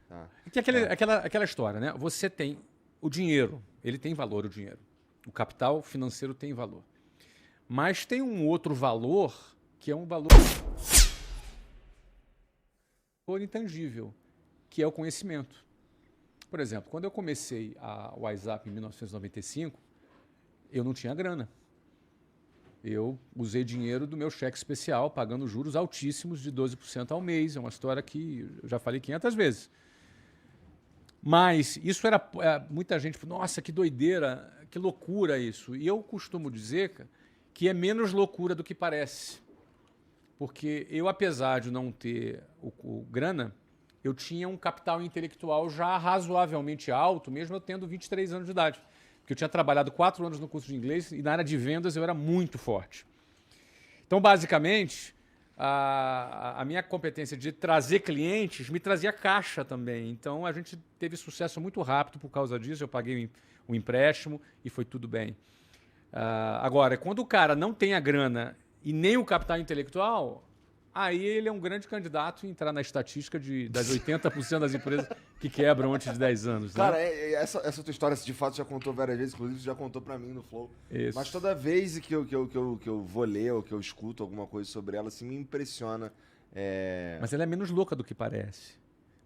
Tá. Que aquela história, né? Você tem o dinheiro, ele tem valor, o dinheiro. O capital financeiro tem valor. Mas tem um outro valor que é um valor intangível, que é o conhecimento. Por exemplo, quando eu comecei a WhatsApp em 1995, eu não tinha grana. Eu usei dinheiro do meu cheque especial, pagando juros altíssimos de 12% ao mês. É uma história que eu já falei 500 vezes. Mas isso era... muita gente falou, nossa, que doideira, que loucura isso. E eu costumo dizer que é menos loucura do que parece. Porque eu, apesar de não ter o grana, eu tinha um capital intelectual já razoavelmente alto, mesmo eu tendo 23 anos de idade. Porque eu tinha trabalhado 4 anos no curso de inglês e na área de vendas eu era muito forte. Então, basicamente, a minha competência de trazer clientes me trazia caixa também. Então, a gente teve sucesso muito rápido por causa disso. Eu paguei um empréstimo e foi tudo bem. Agora, quando o cara não tem a grana e nem o capital intelectual, aí ele é um grande candidato a entrar na estatística das 80% das empresas que quebram antes de 10 anos. Cara, né? essa tua história, de fato, já contou várias vezes, inclusive você já contou pra mim no Flow. Isso. Mas toda vez que eu vou ler ou que eu escuto alguma coisa sobre ela, assim, me impressiona. Mas ela é menos louca do que parece.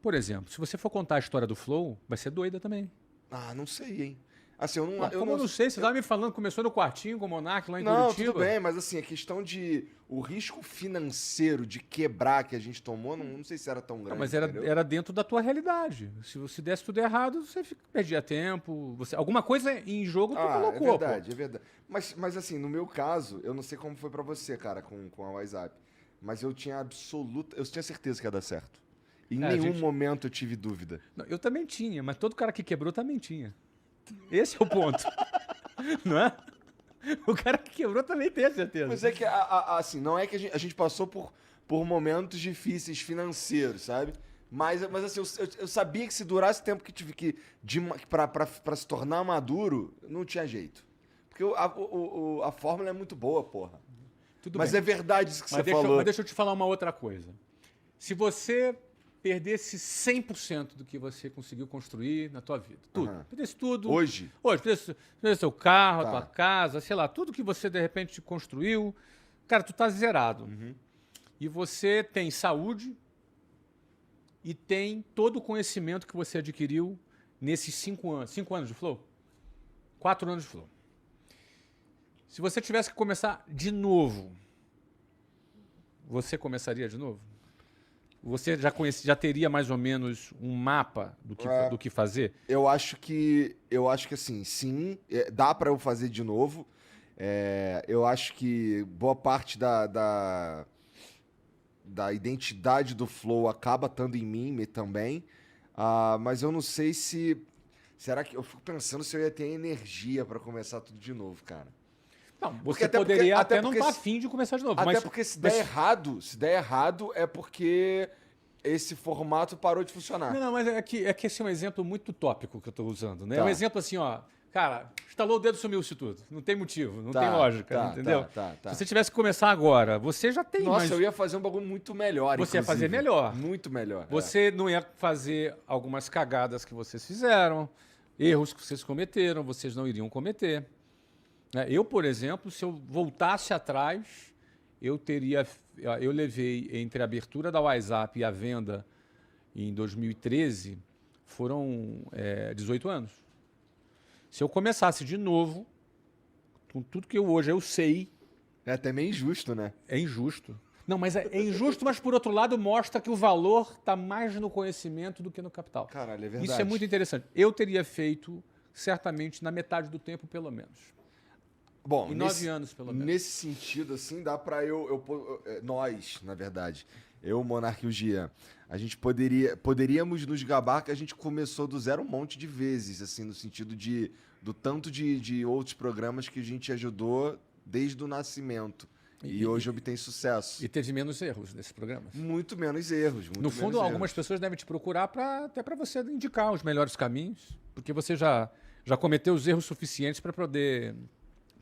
Por exemplo, se você for contar a história do Flow, vai ser doida também. Ah, não sei, hein? Assim, eu não sei, você estava me falando, começou no quartinho com o Monark lá em Curitiba. Não, tudo bem, mas assim, a questão de... O risco financeiro de quebrar que a gente tomou, não sei se era tão grande. Não, mas era dentro da tua realidade. Se você desse tudo errado, você perdia tempo. Alguma coisa em jogo tu colocou. É verdade, é verdade. Mas assim, no meu caso, eu não sei como foi pra você, cara, com a WhatsApp. Mas eu tinha certeza que ia dar certo. Em nenhum momento eu tive dúvida. Não, eu também tinha, mas todo cara que quebrou também tinha. Esse é o ponto. Não é? O cara que quebrou também tem a certeza. Mas é que, assim, não é que a gente passou por momentos difíceis financeiros, sabe? Mas assim, eu sabia que se durasse o tempo que tive pra se tornar maduro, não tinha jeito. Porque a fórmula é muito boa, porra. Tudo mas bem. é verdade isso que você falou. Mas deixa eu te falar uma outra coisa. Se você perdesse 100% do que você conseguiu construir na tua vida. Tudo. Perdesse tudo. Hoje? Perdesse seu carro, a tua casa, sei lá, tudo que você de repente construiu. Cara, tu tá zerado. E você tem saúde e tem todo o conhecimento que você adquiriu nesses 5 anos. 5 anos de Flow? 4 anos de Flow. Se você tivesse que começar de novo, você começaria de novo? Você já teria mais ou menos um mapa do que fazer? Eu acho que assim, sim, dá pra eu fazer de novo. Eu acho que boa parte da identidade do Flow acaba estando em mim também. Mas eu não sei se... Será que... Eu fico pensando se eu ia ter energia pra começar tudo de novo, cara. Não, você poderia até não estar afim de começar de novo. Até porque se der errado, é porque esse formato parou de funcionar. Não, mas é que esse é um exemplo muito tópico que eu estou usando, né? É um exemplo assim, ó, cara, estalou o dedo e sumiu-se tudo. Não tem motivo, não tem lógica, entendeu? Se você tivesse que começar agora, você já tem Nossa, eu ia fazer um bagulho muito melhor, Você ia fazer melhor. Muito melhor. Você não ia fazer algumas cagadas que vocês fizeram, erros que vocês cometeram, vocês não iriam cometer. Eu, por exemplo, se eu voltasse atrás, eu levei entre a abertura da WhatsApp e a venda em 2013, foram 18 anos. Se eu começasse de novo, com tudo que hoje eu sei... É até meio injusto, né? É injusto. Não, mas é injusto, mas por outro lado mostra que o valor está mais no conhecimento do que no capital. Caralho, é verdade. Isso é muito interessante. Eu teria feito, certamente, na metade do tempo, pelo menos. Bom, em 9 anos, pelo menos. Nesse sentido, assim, dá pra nós, na verdade, eu, o Monark e o Gian, a gente poderíamos nos gabar que a gente começou do zero um monte de vezes, assim, no sentido do tanto de outros programas que a gente ajudou desde o nascimento. E hoje obtém sucesso. E teve menos erros nesses programas. Muito menos erros. No fundo, algumas pessoas devem te procurar até para você indicar os melhores caminhos, porque você já cometeu os erros suficientes para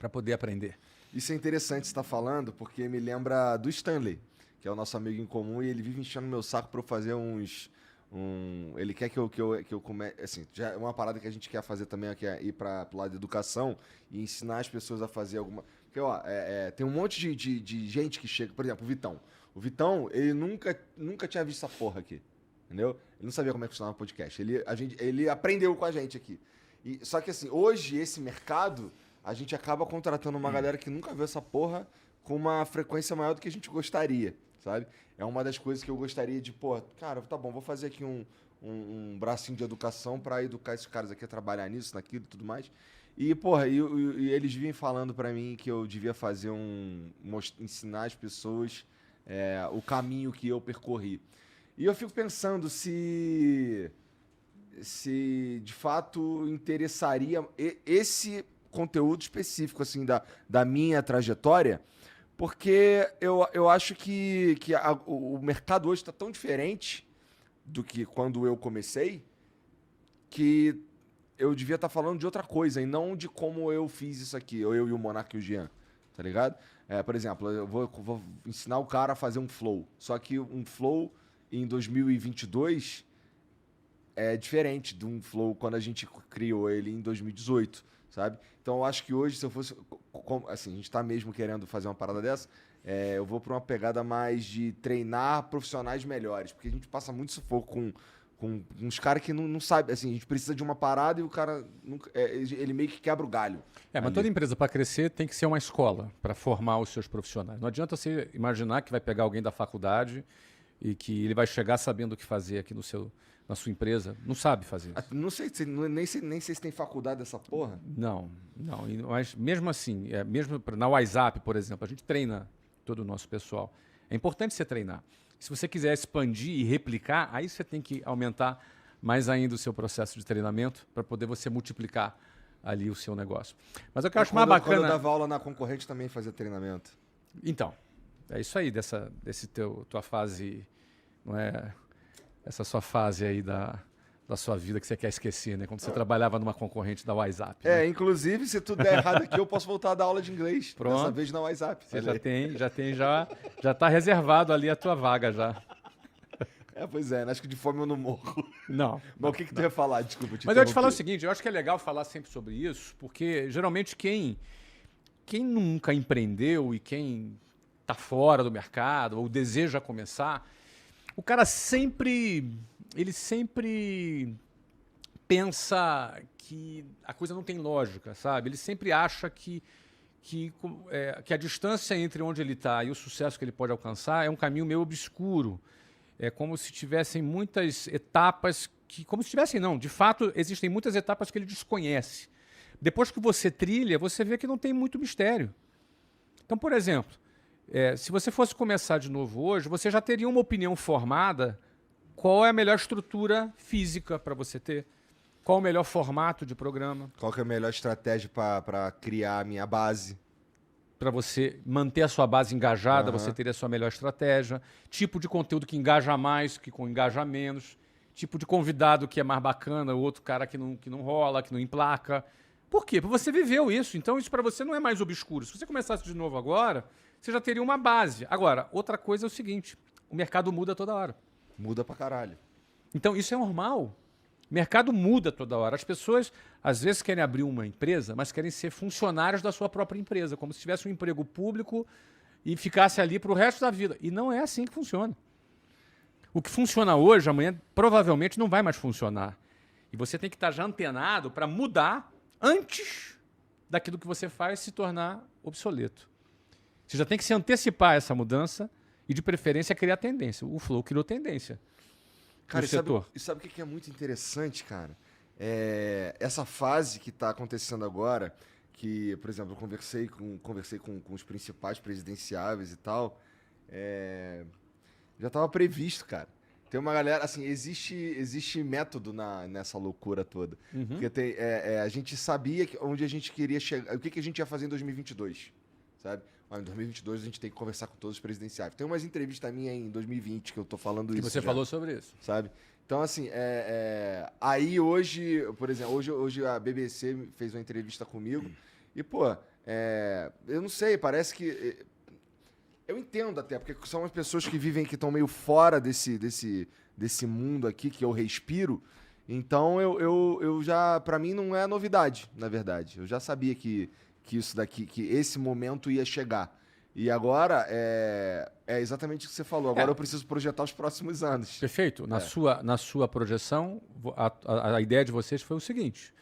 poder aprender. Isso é interessante você estar falando, porque me lembra do Stanley, que é o nosso amigo em comum, e ele vive enchendo meu saco para eu fazer uns Ele quer que eu comece. Assim, já é uma parada que a gente quer fazer também, que é ir para o lado da educação e ensinar as pessoas a fazer alguma. Porque, ó, tem um monte de gente que chega. Por exemplo, o Vitão. O Vitão, ele nunca tinha visto essa porra aqui. Entendeu? Ele não sabia como é que funcionava o podcast. Ele aprendeu com a gente aqui. Só que, assim, hoje, esse mercado, a gente acaba contratando uma galera que nunca viu essa porra com uma frequência maior do que a gente gostaria, sabe? É uma das coisas que eu gostaria de, pô, cara, tá bom, vou fazer aqui um bracinho de educação para educar esses caras aqui a trabalhar nisso, naquilo e tudo mais. E, porra, e eles vinham falando para mim que eu devia fazer ensinar as pessoas o caminho que eu percorri. E eu fico pensando se de fato interessaria esse conteúdo específico, assim, da minha trajetória, porque eu acho que o mercado hoje está tão diferente do que quando eu comecei, que eu devia estar falando de outra coisa e não de como eu fiz isso aqui, eu e o Monark e o Jean, tá ligado? Por exemplo, eu vou ensinar o cara a fazer um flow, só que um flow em 2022 é diferente de um flow quando a gente criou ele em 2018, sabe? Então eu acho que hoje, se eu fosse... Assim, a gente tá mesmo querendo fazer uma parada dessa, eu vou pra uma pegada mais de treinar profissionais melhores, porque a gente passa muito sufoco com uns caras que não sabem, assim, a gente precisa de uma parada e o cara, ele meio que quebra o galho. Mas toda empresa, para crescer, tem que ser uma escola para formar os seus profissionais. Não adianta você imaginar que vai pegar alguém da faculdade e que ele vai chegar sabendo o que fazer aqui na sua empresa. Não sabe fazer isso. Não sei, nem sei se tem faculdade dessa porra. Não. Mas mesmo assim, mesmo na WhatsApp, por exemplo, a gente treina todo o nosso pessoal. É importante você treinar. Se você quiser expandir e replicar, aí você tem que aumentar mais ainda o seu processo de treinamento para poder você multiplicar ali o seu negócio. Mas o que eu acho mais bacana... Quando eu dava aula na concorrente, também fazia treinamento. Então, é isso aí, tua fase, não é? Essa sua fase aí da sua vida que você quer esquecer, né? Quando você trabalhava numa concorrente da WhatsApp. Né? Inclusive, se tudo der errado aqui, eu posso voltar a dar aula de inglês. Pronto. Dessa vez na WhatsApp. Você já tá reservado ali a tua vaga já. Pois é, acho que de fome eu não morro. Não. Mas o que tu ia falar? Desculpa, Mas eu te falar o seguinte, eu acho que é legal falar sempre sobre isso, porque geralmente quem nunca empreendeu e quem tá fora do mercado ou deseja começar, o cara sempre pensa que a coisa não tem lógica, sabe? Ele sempre acha que a distância entre onde ele está e o sucesso que ele pode alcançar é um caminho meio obscuro. É como se tivessem muitas etapas não, de fato existem muitas etapas que ele desconhece. Depois que você trilha, você vê que não tem muito mistério. Então, por exemplo, se você fosse começar de novo hoje, você já teria uma opinião formada qual é a melhor estrutura física para você ter, qual o melhor formato de programa. Qual que é a melhor estratégia para criar a minha base. Para você manter a sua base engajada, você teria a sua melhor estratégia. Tipo de conteúdo que engaja mais, que engaja menos. Tipo de convidado que é mais bacana, o outro cara que não rola, que não emplaca. Por quê? Porque você viveu isso. Então isso para você não é mais obscuro. Se você começasse de novo agora, você já teria uma base. Agora, outra coisa é o seguinte, o mercado muda toda hora. Muda pra caralho. Então isso é normal. O mercado muda toda hora. As pessoas, às vezes, querem abrir uma empresa, mas querem ser funcionários da sua própria empresa, como se tivesse um emprego público e ficasse ali para o resto da vida. E não é assim que funciona. O que funciona hoje, amanhã, provavelmente não vai mais funcionar. E você tem que estar já antenado para mudar antes daquilo que você faz se tornar obsoleto. Você já tem que se antecipar a essa mudança e, de preferência, criar tendência. O Flow criou tendência. Cara, e sabe o que é muito interessante, cara? Essa fase que está acontecendo agora, que, por exemplo, eu conversei com os principais presidenciáveis e tal, já estava previsto, cara. Tem uma galera, assim, existe método nessa loucura toda. Porque a gente sabia onde a gente queria chegar, o que a gente ia fazer em 2022, sabe? Em 2022 a gente tem que conversar com todos os presidenciáveis. Tem umas entrevistas minhas em 2020 que eu tô falando isso. E você falou sobre isso. Sabe? Então, assim, aí hoje, por exemplo, hoje a BBC fez uma entrevista comigo e, pô, eu não sei, parece que... Eu entendo até, porque são as pessoas que vivem, que estão meio fora desse mundo aqui que eu respiro. Então eu já, pra mim não é novidade, na verdade. Eu já sabia que isso daqui, que esse momento ia chegar. E agora é exatamente o que você falou. Agora eu preciso projetar os próximos anos. Perfeito. Na sua projeção, a ideia de vocês foi o seguinte: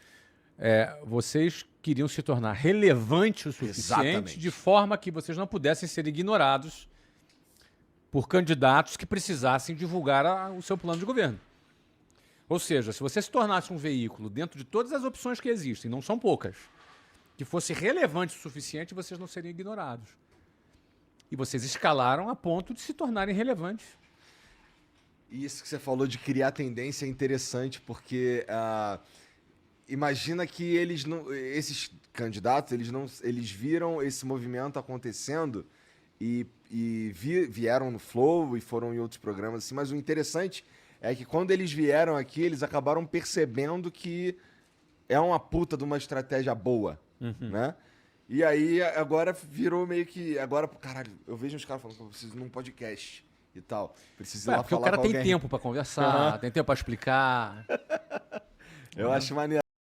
vocês queriam se tornar relevantes o suficiente Exatamente. de forma que vocês não pudessem ser ignorados por candidatos que precisassem divulgar o seu plano de governo. Ou seja, se você se tornasse um veículo dentro de todas as opções que existem, não são poucas, que fosse relevante o suficiente, vocês não seriam ignorados. E vocês escalaram a ponto de se tornarem relevantes. E isso que você falou de criar tendência é interessante, porque imagina que esses candidatos, eles viram esse movimento acontecendo e vieram no Flow e foram em outros programas assim, mas o interessante é que quando eles vieram aqui, eles acabaram percebendo que é uma puta de uma estratégia boa, né? E aí agora virou meio que... Agora, caralho, eu vejo uns caras falando que eu preciso de um podcast e tal. Preciso ir lá Porque o falar cara com tem alguém. tempo para conversar, tem tempo para explicar. Eu acho maneiro.